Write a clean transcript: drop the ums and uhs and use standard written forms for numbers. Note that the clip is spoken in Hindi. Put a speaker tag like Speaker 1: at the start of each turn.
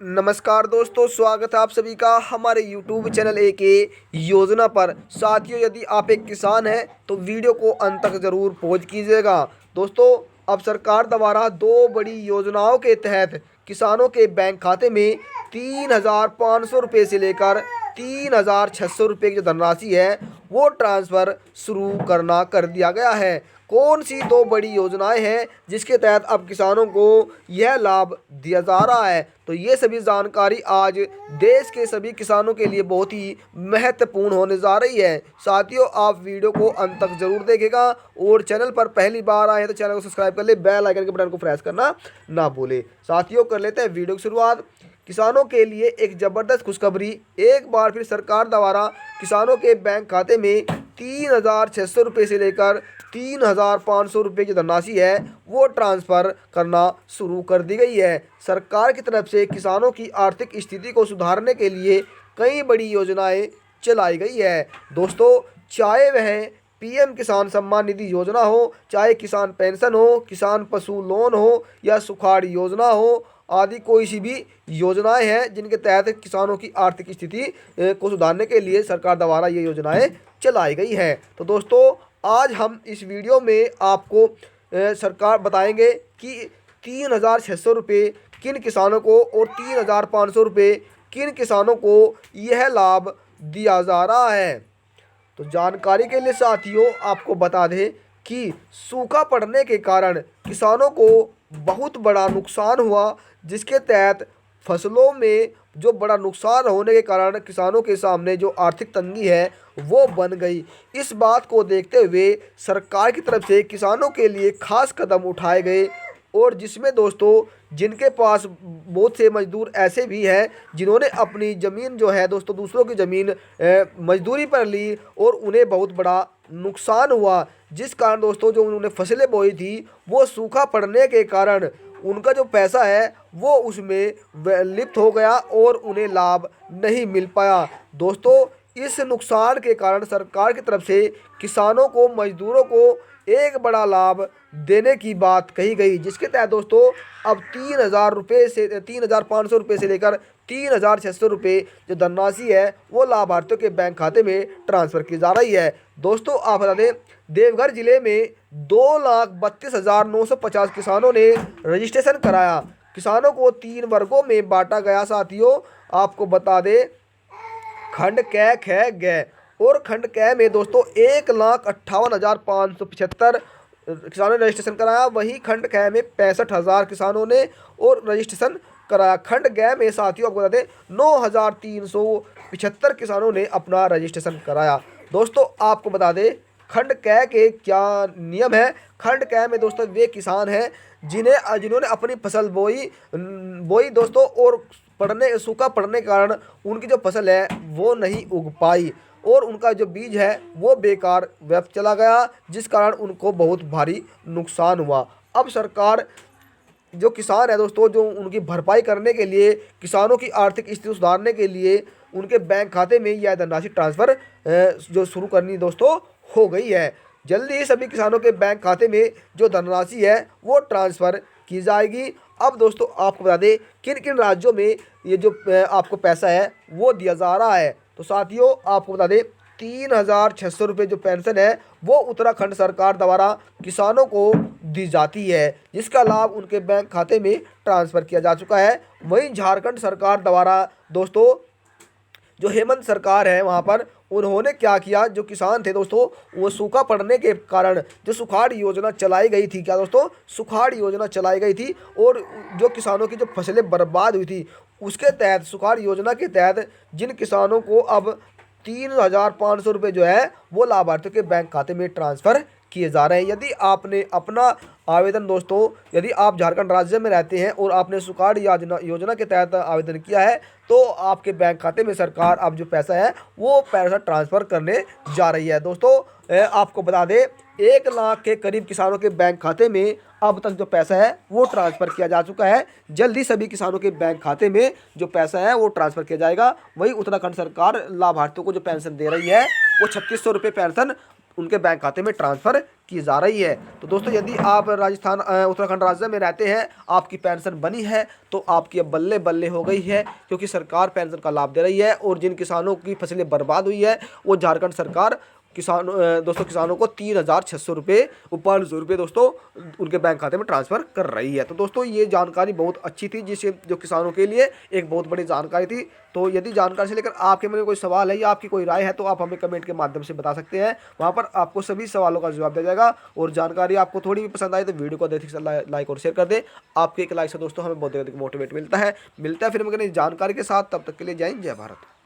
Speaker 1: नमस्कार दोस्तों, स्वागत है आप सभी का हमारे YouTube चैनल योजना पर। साथियों, यदि आप एक किसान हैं तो वीडियो को अंत तक ज़रूर पहुँच कीजिएगा। दोस्तों, अब सरकार द्वारा दो बड़ी योजनाओं के तहत किसानों के बैंक खाते में 3,500 रुपये से लेकर 3,600 रुपये की जो धनराशि है वो ट्रांसफ़र शुरू करना कर दिया गया है। कौन सी दो बड़ी योजनाएं हैं जिसके तहत अब किसानों को यह लाभ दिया जा रहा है, तो ये सभी जानकारी आज देश के सभी किसानों के लिए बहुत ही महत्वपूर्ण होने जा रही है। साथियों, आप वीडियो को अंत तक जरूर देखेगा और चैनल पर पहली बार आए हैं तो चैनल को सब्सक्राइब कर ले, बेल आइकन के बटन को प्रेस करना ना भूले। साथियों, कर लेते हैं वीडियो की शुरुआत। किसानों के लिए एक ज़बरदस्त खुशखबरी। एक बार फिर सरकार द्वारा किसानों के बैंक खाते में 3,600 रुपये से लेकर 3,500 रुपये की धनराशि है वो ट्रांसफ़र करना शुरू कर दी गई है। सरकार की तरफ से किसानों की आर्थिक स्थिति को सुधारने के लिए कई बड़ी योजनाएं चलाई गई है। दोस्तों, चाहे वह पीएम किसान सम्मान निधि योजना हो, चाहे किसान पेंशन हो, किसान पशु लोन हो या सुखाड़ योजना हो आदि, कोई सी भी योजनाएं हैं जिनके तहत किसानों की आर्थिक स्थिति को सुधारने के लिए सरकार द्वारा ये योजनाएं चलाई गई है। तो दोस्तों, आज हम इस वीडियो में आपको सरकार बताएंगे कि 3,600 रुपये किन किसानों को और 3,500 रुपये किन किसानों को यह लाभ दिया जा रहा है। तो जानकारी के लिए साथियों आपको बता दें कि सूखा पड़ने के कारण किसानों को बहुत बड़ा नुकसान हुआ, जिसके तहत फसलों में जो बड़ा नुकसान होने के कारण किसानों के सामने जो आर्थिक तंगी है वो बन गई। इस बात को देखते हुए सरकार की तरफ से किसानों के लिए खास कदम उठाए गए, और जिसमें दोस्तों जिनके पास बहुत से मजदूर ऐसे भी हैं जिन्होंने अपनी ज़मीन जो है दोस्तों दूसरों की ज़मीन मजदूरी पर ली और उन्हें बहुत बड़ा नुकसान हुआ, जिस कारण दोस्तों जो उन्होंने फसलें बोई थी वो सूखा पड़ने के कारण उनका जो पैसा है वो उसमें लिप्त हो गया और उन्हें लाभ नहीं मिल पाया। दोस्तों, इस नुकसान के कारण सरकार की तरफ से किसानों को, मजदूरों को एक बड़ा लाभ देने की बात कही गई, जिसके तहत दोस्तों अब 3,000 रुपये से 3,500 रुपये से लेकर 3,600 रुपये जो धनराशि है वो लाभार्थियों के बैंक खाते में ट्रांसफ़र की जा रही है। दोस्तों, आप बता दें, देवघर जिले में 2,32,950 किसानों ने रजिस्ट्रेशन कराया। किसानों को 3 वर्गों में बांटा गया। साथियों, आपको बता दें, खंड क, ख, ग और खंड क में दोस्तों 1,58,575 किसानों ने रजिस्ट्रेशन कराया। वहीं खंड ख में 65,000 किसानों ने और रजिस्ट्रेशन कराया। खंड ग में साथियों आपको बता दें 9,375 किसानों ने अपना रजिस्ट्रेशन कराया। दोस्तों, आपको बता दें खंड क के क्या नियम है। खंड क में दोस्तों वे किसान हैं जिन्होंने अपनी फसल बोई दोस्तों, और सूखा पड़ने के कारण उनकी जो फसल है वो नहीं उग पाई और उनका जो बीज है वो बेकार व्यर्थ चला गया, जिस कारण उनको बहुत भारी नुकसान हुआ। अब सरकार जो किसान है दोस्तों, जो उनकी भरपाई करने के लिए, किसानों की आर्थिक स्थिति सुधारने के लिए उनके बैंक खाते में यह धनराशि ट्रांसफ़र जो शुरू करनी दोस्तों हो गई है। जल्दी ही सभी किसानों के बैंक खाते में जो धनराशि है वो ट्रांसफ़र की जाएगी। अब दोस्तों आपको बता दें किन किन राज्यों में ये जो आपको पैसा है वो दिया जा रहा है। तो साथियों, आपको बता दें 3,600 रुपये जो पेंशन है वो उत्तराखंड सरकार द्वारा किसानों को दी जाती है, जिसका लाभ उनके बैंक खाते में ट्रांसफ़र किया जा चुका है। वहीं झारखंड सरकार द्वारा दोस्तों जो हेमंत सरकार है वहाँ पर उन्होंने क्या किया, जो किसान थे दोस्तों वो सूखा पड़ने के कारण जो सुखाड़ योजना चलाई गई थी, क्या दोस्तों सुखाड़ योजना चलाई गई थी, और जो किसानों की जो फसलें बर्बाद हुई थी उसके तहत, सुखाड़ योजना के तहत जिन किसानों को अब 3,500 रुपये जो है वो लाभार्थियों के बैंक खाते में ट्रांसफ़र किए जा रहे हैं। यदि आपने अपना आवेदन दोस्तों, यदि आप झारखंड राज्य में रहते हैं और आपने सुखाड़ योजना के तहत आवेदन किया है तो आपके बैंक खाते में सरकार अब जो पैसा है वो पैसा ट्रांसफ़र करने जा रही है। दोस्तों, आपको बता दें 1 लाख के करीब किसानों के बैंक खाते में अब तक जो पैसा है वो ट्रांसफ़र किया जा चुका है। जल्दी सभी किसानों के बैंक खाते में जो पैसा है वो ट्रांसफ़र किया जाएगा। वहीं उत्तराखंड सरकार लाभार्थियों को जो पेंशन दे रही है वो 3,600 रुपये पेंशन उनके बैंक खाते में ट्रांसफ़र की जा रही है। तो दोस्तों यदि आप राजस्थान उत्तराखंड राज्य में रहते हैं, आपकी पेंशन बनी है, तो आपकी अब बल्ले बल्ले हो गई है, क्योंकि सरकार पेंशन का लाभ दे रही है। और जिन किसानों की फसलें बर्बाद हुई है, वो झारखंड सरकार दोस्तों किसानों को 3,600 रुपये और 500 रुपये दोस्तों उनके बैंक खाते में ट्रांसफ़र कर रही है। तो दोस्तों ये जानकारी बहुत अच्छी थी, जिससे जो किसानों के लिए एक बहुत बड़ी जानकारी थी। तो यदि जानकारी से लेकर आपके मन में कोई सवाल है या आपकी कोई राय है, तो आप हमें कमेंट के माध्यम से बता सकते हैं। वहाँ पर आपको सभी सवालों का जवाब दिया जाएगा। और जानकारी आपको थोड़ी भी पसंद आई तो वीडियो को अधिक से लाइक और शेयर कर दें। आपके एक लाइक से दोस्तों हमें बहुत अधिक मोटिवेट मिलता है। फिर हम जानकारी के साथ, तब तक के लिए जय हिंद, जय भारत।